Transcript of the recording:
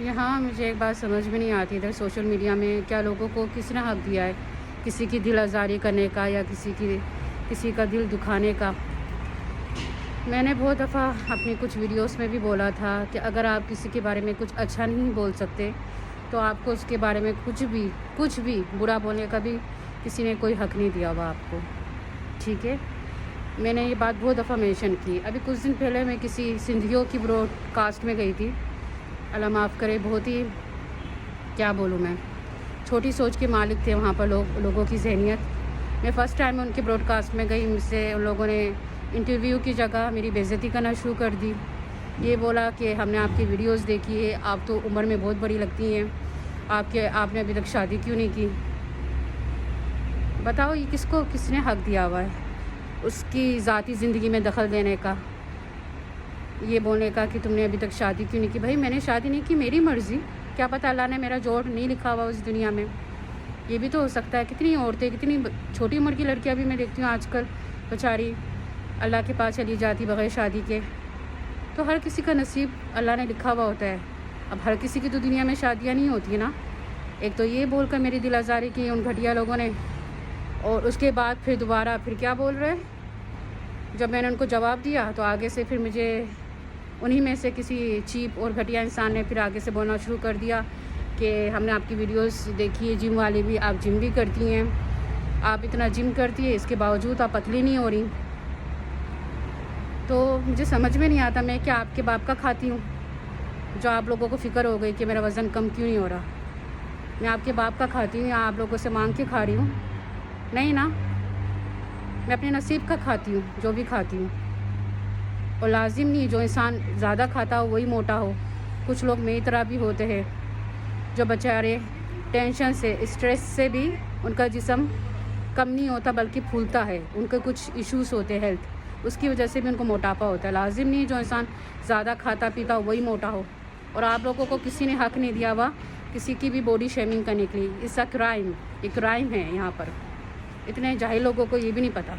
یہاں مجھے ایک بات سمجھ میں نہیں آتی، ادھر سوشل میڈیا میں کیا لوگوں کو کس نے حق دیا ہے کسی کی دل آزاری کرنے کا یا کسی کا دل دکھانے کا؟ میں نے بہت دفعہ اپنی کچھ ویڈیوز میں بھی بولا تھا کہ اگر آپ کسی کے بارے میں کچھ اچھا نہیں بول سکتے تو آپ کو اس کے بارے میں کچھ بھی برا بولنے کا بھی کسی نے کوئی حق نہیں دیا ہوا آپ کو، ٹھیک ہے؟ میں نے یہ بات بہت دفعہ مینشن کی۔ ابھی کچھ دن پہلے میں کسی سندھیوں کی براڈ کاسٹ میں گئی تھی، اللہ معاف کرے، بہت ہی کیا بولوں میں، چھوٹی سوچ کے مالک تھے وہاں پر لوگوں کی ذہنیت۔ میں فرسٹ ٹائم ان کی براڈ کاسٹ میں گئی، مجھ سے ان لوگوں نے انٹرویو کی جگہ میری بے عزتی کرنا شروع کر دی۔ یہ بولا کہ ہم نے آپ کی ویڈیوز دیکھی ہے، آپ تو عمر میں بہت بڑی لگتی ہیں، آپ نے ابھی تک شادی کیوں نہیں کی؟ بتاؤ یہ کس نے حق دیا ہوا ہے اس کی ذاتی زندگی میں دخل دینے کا، یہ بولنے کا کہ تم نے ابھی تک شادی کیوں نہیں کی؟ بھائی میں نے شادی نہیں کی، میری مرضی، کیا پتہ اللہ نے میرا جوڑ نہیں لکھا ہوا اس دنیا میں، یہ بھی تو ہو سکتا ہے۔ کتنی عورتیں، کتنی چھوٹی عمر کی لڑکیاں بھی میں دیکھتی ہوں آج کل بیچاری اللہ کے پاس چلی جاتی بغیر شادی کے۔ تو ہر کسی کا نصیب اللہ نے لکھا ہوا ہوتا ہے، اب ہر کسی کی تو دنیا میں شادیاں نہیں ہوتی نا۔ ایک تو یہ بول کر میری دل آزاری کی ان گھٹیا لوگوں نے، اور اس کے بعد پھر دوبارہ پھر کیا بول رہے، جب میں نے ان کو جواب دیا تو آگے سے پھر مجھے انہی میں سے کسی چیپ اور گھٹیا انسان نے پھر آگے سے بولنا شروع کر دیا کہ ہم نے آپ کی ویڈیوز دیکھی ہے، جم والی بھی، آپ جم بھی کرتی ہیں، آپ اتنا جم کرتی ہے اس کے باوجود آپ پتلی نہیں ہو رہی۔ تو مجھے سمجھ میں نہیں آتا میں کیا آپ کے باپ کا کھاتی ہوں جو آپ لوگوں کو فکر ہو گئی کہ میرا وزن کم کیوں نہیں ہو رہا؟ میں آپ کے باپ کا کھاتی ہوں یا آپ لوگوں سے مانگ کے کھا رہی ہوں؟ نہیں نا، میں اپنے نصیب کا کھاتی ہوں جو بھی کھاتی ہوں، اور لازم نہیں جو انسان زیادہ کھاتا ہو وہی موٹا ہو۔ کچھ لوگ میری طرح بھی ہوتے ہیں جو بیچارے ٹینشن سے، اسٹریس سے بھی ان کا جسم کم نہیں ہوتا بلکہ پھولتا ہے، ان کے کچھ ایشوز ہوتے ہیں ہیلتھ، اس کی وجہ سے بھی ان کو موٹاپا ہوتا ہے۔ لازم نہیں جو انسان زیادہ کھاتا پیتا ہو وہی موٹا ہو، اور آپ لوگوں کو کسی نے حق نہیں دیا ہوا کسی کی بھی باڈی شیمنگ کرنے کے لیے۔ اس کا کرائم، یہ کرائم ہے یہاں پر، اتنے جاہل لوگوں کو یہ بھی نہیں پتہ۔